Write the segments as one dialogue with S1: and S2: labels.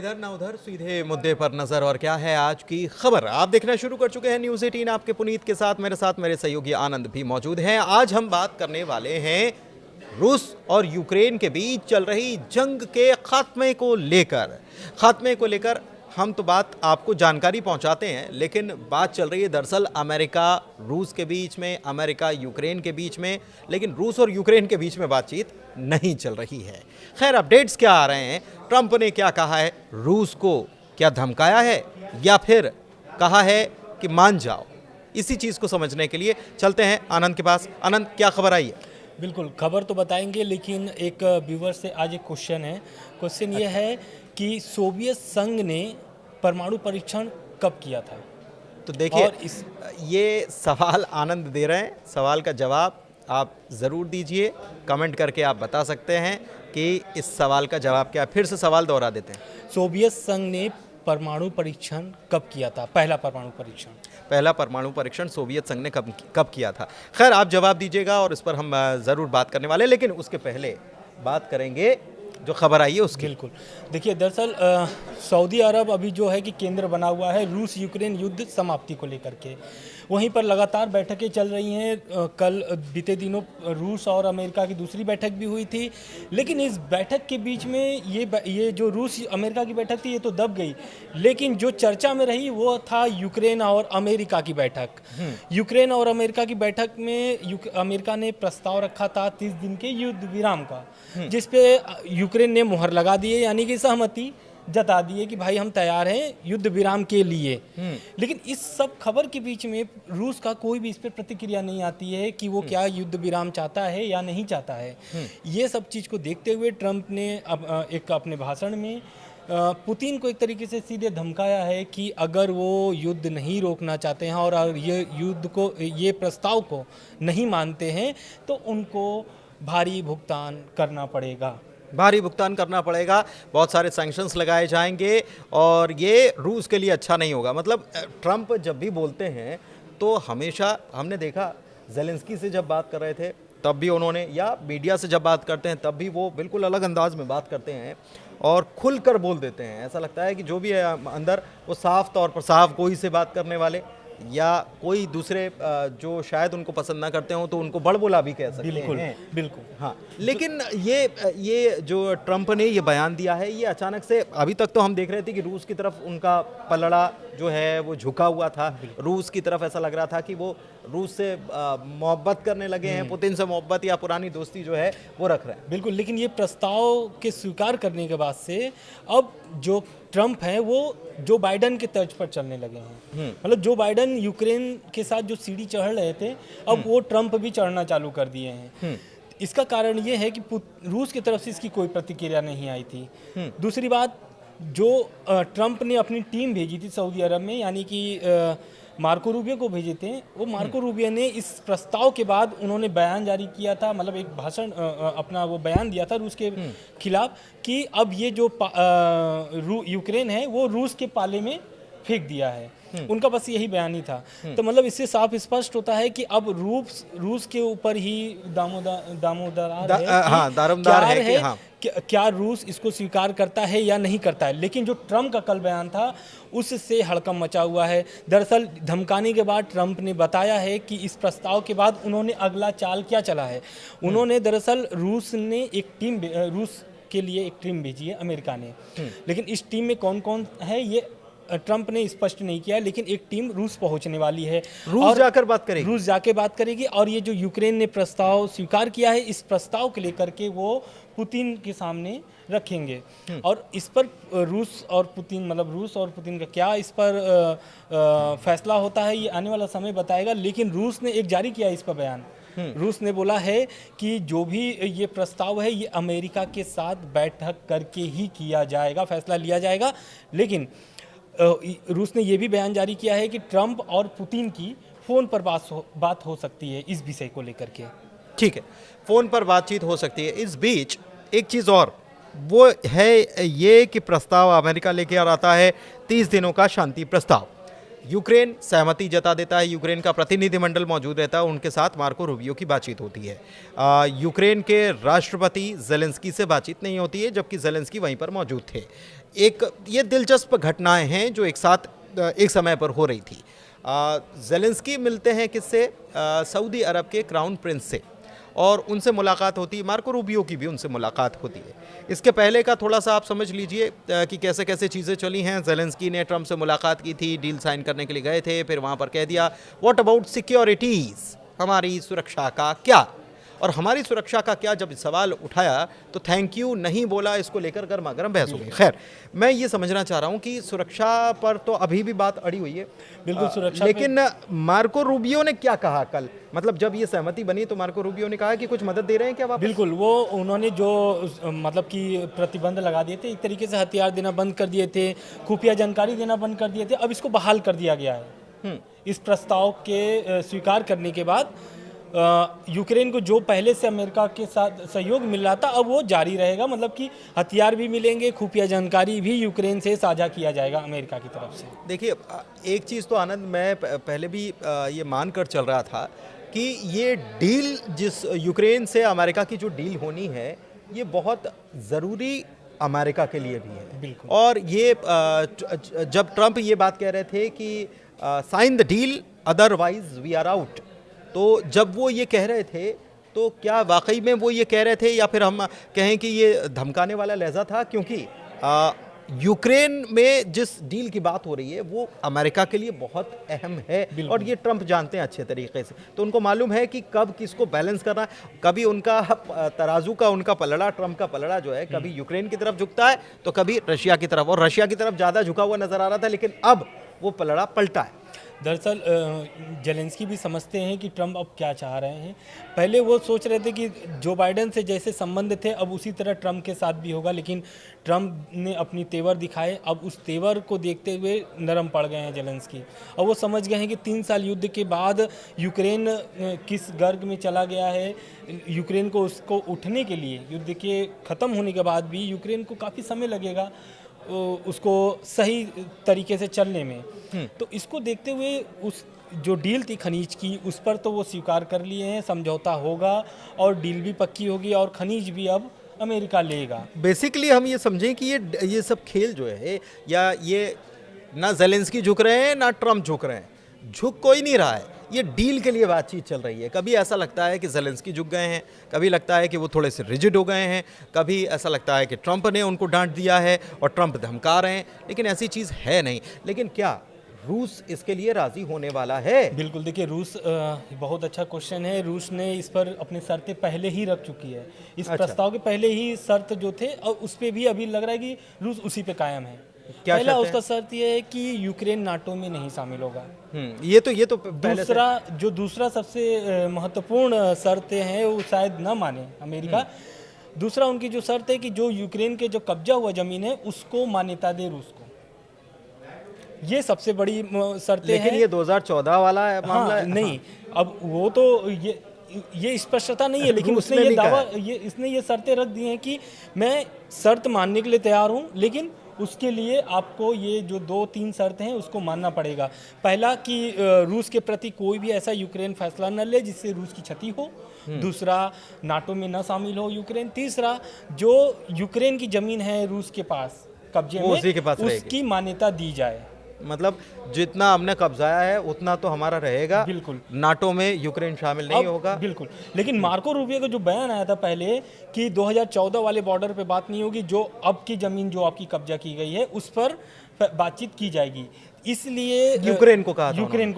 S1: इधर ना उधर, सीधे मुद्दे पर नजर। और क्या है आज की खबर, आप देखना शुरू कर चुके हैं न्यूज़ 18 आपके पुनीत के साथ मेरे सहयोगी आनंद भी मौजूद हैं। आज हम बात करने वाले हैं रूस और यूक्रेन के बीच चल रही जंग के खात्मे को लेकर हम तो बात आपको जानकारी पहुंचाते हैं, लेकिन बात चल रही है दरअसल अमेरिका रूस के बीच में, अमेरिका यूक्रेन के बीच में, लेकिन रूस और यूक्रेन के बीच में बातचीत नहीं चल रही है। खैर, अपडेट्स क्या आ रहे हैं, ट्रंप ने क्या कहा है, रूस को क्या धमकाया है या फिर कहा है कि मान जाओ, इसी चीज़ को समझने के लिए चलते हैं आनंद के पास। आनंद, क्या खबर आई है?
S2: बिल्कुल, खबर तो बताएंगे, लेकिन एक व्यूवर से आज एक क्वेश्चन ये है कि सोवियत संघ ने परमाणु परीक्षण कब किया था?
S1: तो देखिए, ये सवाल आनंद दे रहे हैं, सवाल का जवाब आप ज़रूर दीजिए, कमेंट करके आप बता सकते हैं कि इस सवाल का जवाब क्या है। फिर से सवाल दोहरा देते हैं।
S2: सोवियत संघ ने परमाणु परीक्षण कब किया था? पहला परमाणु परीक्षण सोवियत संघ ने कब किया था? खैर, आप जवाब दीजिएगा और इस पर हम ज़रूर बात करने वाले हैं, लेकिन उसके पहले बात करेंगे जो खबर आई है उसकी। बिल्कुल, देखिए, दरअसल सऊदी अरब अभी जो है कि केंद्र बना हुआ है रूस यूक्रेन युद्ध समाप्ति को लेकर के। वहीं पर लगातार बैठकें चल रही हैं। कल बीते दिनों रूस और अमेरिका की दूसरी बैठक भी हुई थी, लेकिन इस बैठक के बीच में ये जो रूस अमेरिका की बैठक थी ये तो दब गई, लेकिन जो चर्चा में रही वो था यूक्रेन और अमेरिका की बैठक। यूक्रेन और अमेरिका की बैठक में अमेरिका ने प्रस्ताव रखा था 30 दिन के युद्ध विराम का, जिसपे यूक्रेन ने मुहर लगा दी है, यानी कि सहमति जता दी है कि भाई हम तैयार हैं युद्ध विराम के लिए। लेकिन इस सब खबर के बीच में रूस का कोई भी इस पर प्रतिक्रिया नहीं आती है कि वो क्या युद्ध विराम चाहता है या नहीं चाहता है। ये सब चीज़ को देखते हुए ट्रंप ने एक अपने भाषण में पुतिन को एक तरीके से सीधे धमकाया है कि अगर वो युद्ध नहीं रोकना चाहते हैं और ये प्रस्ताव को नहीं मानते हैं तो उनको भारी भुगतान करना पड़ेगा।
S1: बहुत सारे सैंक्शंस लगाए जाएंगे और ये रूस के लिए अच्छा नहीं होगा। मतलब ट्रंप जब भी बोलते हैं तो हमेशा हमने देखा, ज़ेलेंस्की से जब बात कर रहे थे तब भी उन्होंने, या मीडिया से जब बात करते हैं तब भी वो बिल्कुल अलग अंदाज में बात करते हैं और खुलकर बोल देते हैं। ऐसा लगता है कि जो भी है अंदर वो साफ तौर पर साफ गोई से बात करने वाले, या कोई दूसरे जो शायद उनको पसंद ना करते हो तो उनको बड़बोला भी कह सकते हैं।
S2: बिल्कुल,
S1: हाँ। लेकिन ये जो ट्रंप ने ये बयान दिया है, ये अचानक से, अभी तक तो हम देख रहे थे कि रूस की तरफ उनका पलड़ा जो है वो झुका हुआ था। रूस की तरफ ऐसा लग रहा था कि वो रूस से मोहब्बत करने लगे हैं, पुतिन से मोहब्बत या पुरानी दोस्ती जो है वो रख रहे हैं।
S2: बिल्कुल, लेकिन ये प्रस्ताव के स्वीकार करने के बाद से अब जो ट्रंप हैं वो जो बाइडन के तर्ज पर चलने लगे हैं। मतलब जो बाइडन यूक्रेन के साथ जो सीढ़ी चढ़ रहे थे, अब वो ट्रंप भी चढ़ना चालू कर दिए हैं। इसका कारण ये है कि रूस की तरफ से इसकी कोई प्रतिक्रिया नहीं आई थी। दूसरी बात, जो ट्रंप ने अपनी टीम भेजी थी सऊदी अरब में, यानी कि मार्को रूबियो को भेजे थे, वो मार्को रूबियो ने इस प्रस्ताव के बाद उन्होंने बयान जारी किया था, मतलब एक भाषण अपना वो बयान दिया था रूस के खिलाफ कि अब ये जो यूक्रेन है वो रूस के पाले में फेंक दिया है। उनका बस यही बयान ही था। तो मतलब इससे साफ स्पष्ट होता है कि अब रूस के ऊपर ही दारोमदार है कि क्या रूस इसको स्वीकार करता है या नहीं करता है। लेकिन जो ट्रंप का कल बयान था उससे हड़कंप मचा हुआ है। दरअसल धमकाने के बाद ट्रंप ने बताया है कि इस प्रस्ताव के बाद उन्होंने अगला चाल क्या चला है। उन्होंने दरअसल रूस के लिए एक टीम भेजी है अमेरिका ने, लेकिन इस टीम में कौन कौन है ये ट्रंप ने स्पष्ट नहीं किया। लेकिन एक टीम रूस पहुंचने वाली है,
S1: रूस जाके
S2: बात करेगी। और ये जो यूक्रेन ने प्रस्ताव स्वीकार किया है, इस प्रस्ताव को लेकर के वो पुतिन के सामने रखेंगे। और इस पर रूस और पुतिन का क्या इस पर फैसला होता है ये आने वाला समय बताएगा। लेकिन रूस ने एक जारी किया इस पर बयान। रूस ने बोला है कि जो भी ये प्रस्ताव है ये अमेरिका के साथ बैठक करके ही किया जाएगा, फैसला लिया जाएगा। लेकिन रूस ने यह भी बयान जारी किया है कि ट्रंप और पुतिन की फ़ोन पर बात हो सकती है इस विषय को लेकर के।
S1: ठीक है, फ़ोन पर बातचीत हो सकती है। इस बीच एक चीज़ और, वो है ये कि प्रस्ताव अमेरिका लेके आता है 30 दिनों का शांति प्रस्ताव। यूक्रेन सहमति जता देता है, यूक्रेन का प्रतिनिधिमंडल मौजूद रहता है, उनके साथ मार्को रूबियो की बातचीत होती है। यूक्रेन के राष्ट्रपति ज़ेलेंस्की से बातचीत नहीं होती है, जबकि ज़ेलेंस्की वहीं पर मौजूद थे। एक ये दिलचस्प घटनाएं हैं जो एक साथ एक समय पर हो रही थी। ज़ेलेंस्की मिलते हैं किससे? सऊदी अरब के क्राउन प्रिंस से, और उनसे मुलाकात होती है। मार्को रूबियो की भी उनसे मुलाकात होती है। इसके पहले का थोड़ा सा आप समझ लीजिए कि कैसे कैसे चीज़ें चली हैं। ज़ेलेंस्की ने ट्रंप से मुलाकात की थी, डील साइन करने के लिए गए थे, फिर वहाँ पर कह दिया व्हाट अबाउट सिक्योरिटीज़, हमारी सुरक्षा का क्या? और हमारी सुरक्षा का क्या जब सवाल उठाया तो थैंक यू नहीं बोला, इसको लेकर गर्मा गर्म बहस हो गई। खैर, मैं ये समझना चाह रहा हूँ कि सुरक्षा पर तो अभी भी बात अड़ी हुई है,
S2: बिल्कुल सुरक्षा
S1: लेकिन मार्को रूबियो ने क्या कहा कल? मतलब जब ये सहमति बनी तो मार्को रूबियो ने कहा कि कुछ मदद दे रहे हैं क्या वापस?
S2: बिल्कुल, वो उन्होंने जो मतलब कि प्रतिबंध लगा दिए थे, एक तरीके से हथियार देना बंद कर दिए थे, खुफिया जानकारी देना बंद कर दिए थे, अब इसको बहाल कर दिया गया है। इस प्रस्ताव के स्वीकार करने के बाद यूक्रेन को जो पहले से अमेरिका के साथ सहयोग मिल रहा था, अब वो जारी रहेगा। मतलब कि हथियार भी मिलेंगे, खुफिया जानकारी भी यूक्रेन से साझा किया जाएगा अमेरिका की तरफ से।
S1: देखिए, एक चीज़ तो आनंद, मैं पहले भी ये मान कर चल रहा था कि ये डील, जिस यूक्रेन से अमेरिका की जो डील होनी है, ये बहुत ज़रूरी अमेरिका के लिए भी है।
S2: बिल्कुल।
S1: और ये जब ट्रंप ये बात कह रहे थे कि sign the deal otherwise we are out, तो जब वो ये कह रहे थे तो क्या वाकई में वो ये कह रहे थे, या फिर हम कहें कि ये धमकाने वाला लहजा था? क्योंकि यूक्रेन में जिस डील की बात हो रही है वो अमेरिका के लिए बहुत अहम है, और ये ट्रंप जानते हैं अच्छे तरीके से। तो उनको मालूम है कि कब किसको बैलेंस करना है। कभी उनका तराजू का, उनका पलड़ा, ट्रंप का पलड़ा जो है, कभी यूक्रेन की तरफ झुकता है तो कभी रशिया की तरफ, और रशिया की तरफ ज़्यादा झुका हुआ नजर आ रहा था, लेकिन अब वो पलड़ा पलटा है।
S2: दरअसल जेलेंस्की भी समझते हैं कि ट्रंप अब क्या चाह रहे हैं। पहले वो सोच रहे थे कि जो बाइडेन से जैसे संबंध थे अब उसी तरह ट्रंप के साथ भी होगा, लेकिन ट्रंप ने अपनी तेवर दिखाए। अब उस तेवर को देखते हुए नरम पड़ गए हैं जेलेंस्की, और वो समझ गए हैं कि 3 साल युद्ध के बाद यूक्रेन किस गर्ग में चला गया है। यूक्रेन को उसको उठने के लिए, युद्ध के ख़त्म होने के बाद भी यूक्रेन को काफ़ी समय लगेगा उसको सही तरीके से चलने में। तो इसको देखते हुए उस जो डील थी खनीज की, उस पर तो वो स्वीकार कर लिए हैं, समझौता होगा और डील भी पक्की होगी और खनीज भी अब अमेरिका लेगा।
S1: बेसिकली हम ये समझें कि ये सब खेल जो है, या ये ना ज़ेलेंस्की झुक रहे हैं ना ट्रंप झुक रहे हैं, झुक कोई नहीं रहा है, ये डील के लिए बातचीत चल रही है। कभी ऐसा लगता है कि ज़ेलेंस्की झुक गए हैं, कभी लगता है कि वो थोड़े से रिजिड हो गए हैं, कभी ऐसा लगता है कि ट्रंप ने उनको डांट दिया है और ट्रंप धमका रहे हैं, लेकिन ऐसी चीज़ है नहीं। लेकिन क्या रूस इसके लिए राज़ी होने वाला है?
S2: बिल्कुल, देखिए रूस बहुत अच्छा क्वेश्चन है। रूस ने इस पर अपनी शर्तें पहले ही रख चुकी है। इस प्रस्ताव के पहले ही शर्त जो थे, और उस पर भी अभी लग रहा है कि रूस उसी पे कायम है। पहला उसका शर्त यह है कि यूक्रेन नाटो में नहीं शामिल होगा।
S1: ये तो
S2: दूसरा सबसे महत्वपूर्ण शर्तें हैं वो शायद न माने अमेरिका। दूसरा उनकी जो शर्त है कि जो यूक्रेन के जो कब्जा हुआ जमीन है उसको मान्यता दे रूस को। ये सबसे बड़ी शर्तें हैं।
S1: लेकिन ये 2014 वाला मामला है।
S2: नहीं, अब वो तो ये स्पष्टता नहीं है, लेकिन उसने ये दावा, इसने ये शर्तें रख दी हैं कि मैं शर्त मानने के लिए तैयार हूँ, लेकिन उसके लिए आपको ये जो 2-3 शर्तें हैं उसको मानना पड़ेगा। पहला कि रूस के प्रति कोई भी ऐसा यूक्रेन फैसला न ले जिससे रूस की क्षति हो। दूसरा, नाटो में न शामिल हो यूक्रेन। तीसरा, जो यूक्रेन की ज़मीन है रूस के पास कब्जे में,
S1: उसी के पास
S2: उसकी मान्यता दी जाए।
S1: मतलब जितना हमने कब्जाया है उतना तो हमारा रहेगा।
S2: बिल्कुल,
S1: नाटो में यूक्रेन शामिल नहीं होगा।
S2: बिल्कुल, लेकिन मार्को रूबियो का जो बयान आया था पहले कि 2014 वाले बॉर्डर पे बात नहीं होगी, जो अब की ज़मीन जो आपकी कब्जा की गई है उस पर बातचीत की जाएगी। इसलिए
S1: यूक्रेन को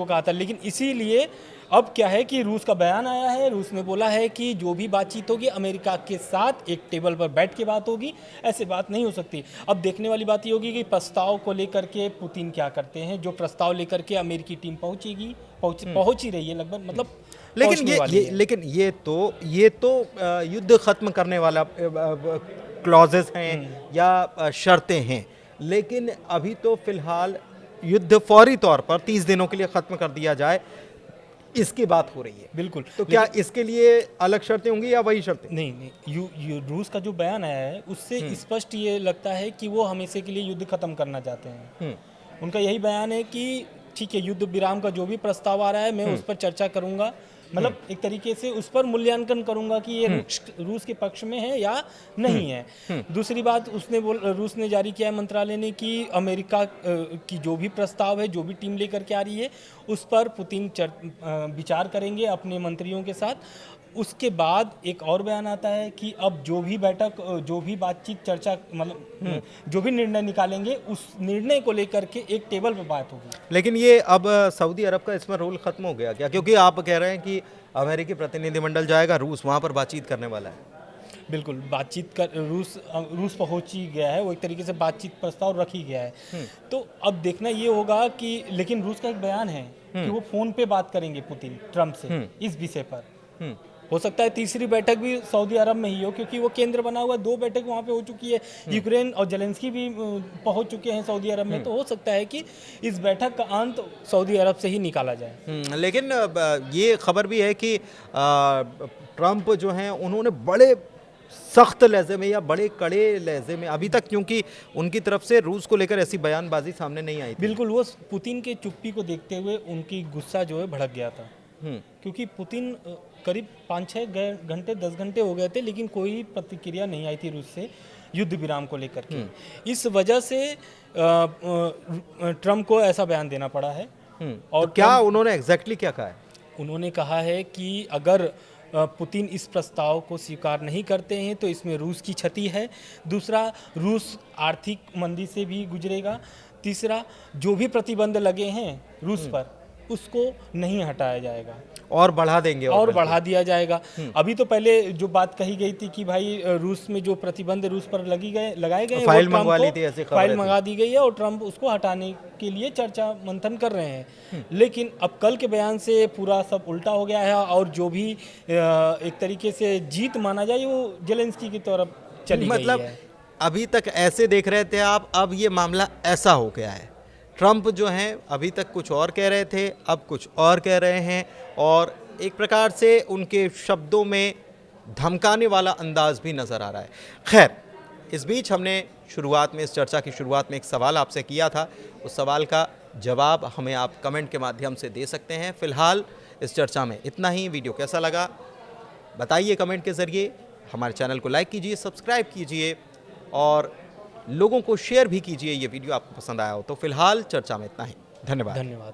S1: कहा था,
S2: लेकिन इसीलिए अब क्या है कि रूस का बयान आया है। रूस ने बोला है कि जो भी बातचीत होगी अमेरिका के साथ एक टेबल पर बैठ के बात होगी, ऐसे बात नहीं हो सकती। अब देखने वाली बात ये होगी कि प्रस्ताव को लेकर के पुतिन क्या करते हैं। जो प्रस्ताव लेकर के अमेरिकी टीम पहुंच ही रही है लगभग, मतलब
S1: लेकिन ये तो युद्ध खत्म करने वाला क्लॉजेस हैं या शर्तें हैं, लेकिन अभी तो फिलहाल युद्ध फौरी तौर पर 30 दिनों के लिए खत्म कर दिया जाए, इसकी बात हो रही है।
S2: बिल्कुल,
S1: तो क्या इसके लिए अलग शर्तें होंगी या वही शर्तें?
S2: नहीं, रूस का जो बयान आया है उससे स्पष्ट ये लगता है कि वो हमेशा के लिए युद्ध खत्म करना चाहते हैं। उनका यही बयान है कि ठीक है, युद्ध विराम का जो भी प्रस्ताव आ रहा है मैं उस पर चर्चा करूंगा, मतलब एक तरीके से उस पर मूल्यांकन करूंगा कि ये रूस के पक्ष में है या नहीं है। दूसरी बात रूस ने जारी किया है मंत्रालय ने कि अमेरिका की जो भी प्रस्ताव है, जो भी टीम लेकर के आ रही है, उस पर पुतिन विचार करेंगे अपने मंत्रियों के साथ। उसके बाद एक और बयान आता है कि अब जो भी बैठक, जो भी बातचीत, चर्चा, मतलब जो भी निर्णय निकालेंगे, उस निर्णय को लेकर के एक टेबल पर बात होगी।
S1: लेकिन ये अब सऊदी अरब का इसमें रोल खत्म हो गया क्या? क्योंकि आप कह रहे हैं कि अमेरिकी प्रतिनिधिमंडल जाएगा रूस, वहाँ पर बातचीत करने वाला है।
S2: बिल्कुल, बातचीत कर रूस पहुंच ही गया है, वो एक तरीके से बातचीत प्रस्ताव रख ही गया है। तो अब देखना ये होगा कि, लेकिन रूस का एक बयान है कि वो फोन पे बात करेंगे पुतिन ट्रंप से इस विषय पर। हो सकता है तीसरी बैठक भी सऊदी अरब में ही हो, क्योंकि वो केंद्र बना हुआ, 2 बैठक वहाँ पे हो चुकी है। यूक्रेन और जेलेंस्की भी पहुँच चुके हैं सऊदी अरब में। तो हो सकता है कि इस बैठक का अंत सऊदी अरब से ही निकाला जाए।
S1: लेकिन ये खबर भी है कि ट्रंप जो हैं उन्होंने बड़े सख्त लहजे में या बड़े कड़े लहजे में अभी तक, क्योंकि उनकी तरफ से रूस को लेकर ऐसी बयानबाजी सामने नहीं आई थी।
S2: बिल्कुल, वो पुतिन के चुप्पी को देखते हुए उनकी गुस्सा जो है भड़क गया था। क्योंकि पुतिन करीब 5-6 घंटे 10 घंटे हो गए थे, लेकिन कोई प्रतिक्रिया नहीं आई थी रूस से युद्ध विराम को लेकर के। इस वजह से ट्रंप को ऐसा बयान देना पड़ा है।
S1: और तो क्या उन्होंने एग्जैक्टली क्या कहा है?
S2: उन्होंने कहा है कि अगर पुतिन इस प्रस्ताव को स्वीकार नहीं करते हैं तो इसमें रूस की क्षति है। दूसरा, रूस आर्थिक मंदी से भी गुजरेगा। तीसरा, जो भी प्रतिबंध लगे हैं रूस पर, उसको नहीं हटाया जाएगा
S1: और बढ़ा देंगे
S2: और बढ़ा दिया जाएगा। अभी तो पहले जो बात कही गई थी कि भाई रूस में जो प्रतिबंध रूस पर लगाए गए,
S1: फाइल मंगवा ली थी, ऐसी
S2: फाइल मंगा दी गई है और ट्रंप उसको हटाने के लिए चर्चा मंथन कर रहे हैं। लेकिन अब कल के बयान से पूरा सब उल्टा हो गया है और जो भी एक तरीके से जीत माना जाए वो जेलेंस्की की तरफ चली गई है।
S1: मतलब अभी तक ऐसे देख रहे थे आप, अब ये मामला ऐसा हो गया है। ट्रंप जो हैं अभी तक कुछ और कह रहे थे, अब कुछ और कह रहे हैं, और एक प्रकार से उनके शब्दों में धमकाने वाला अंदाज भी नज़र आ रहा है। खैर, इस बीच हमने शुरुआत में, इस चर्चा की शुरुआत में एक सवाल आपसे किया था। उस सवाल का जवाब हमें आप कमेंट के माध्यम से दे सकते हैं। फ़िलहाल इस चर्चा में इतना ही। वीडियो कैसा लगा बताइए कमेंट के ज़रिए। हमारे चैनल को लाइक कीजिए, सब्सक्राइब कीजिए और लोगों को शेयर भी कीजिए ये वीडियो आपको पसंद आया हो। तो फिलहाल चर्चा में इतना ही। धन्यवाद।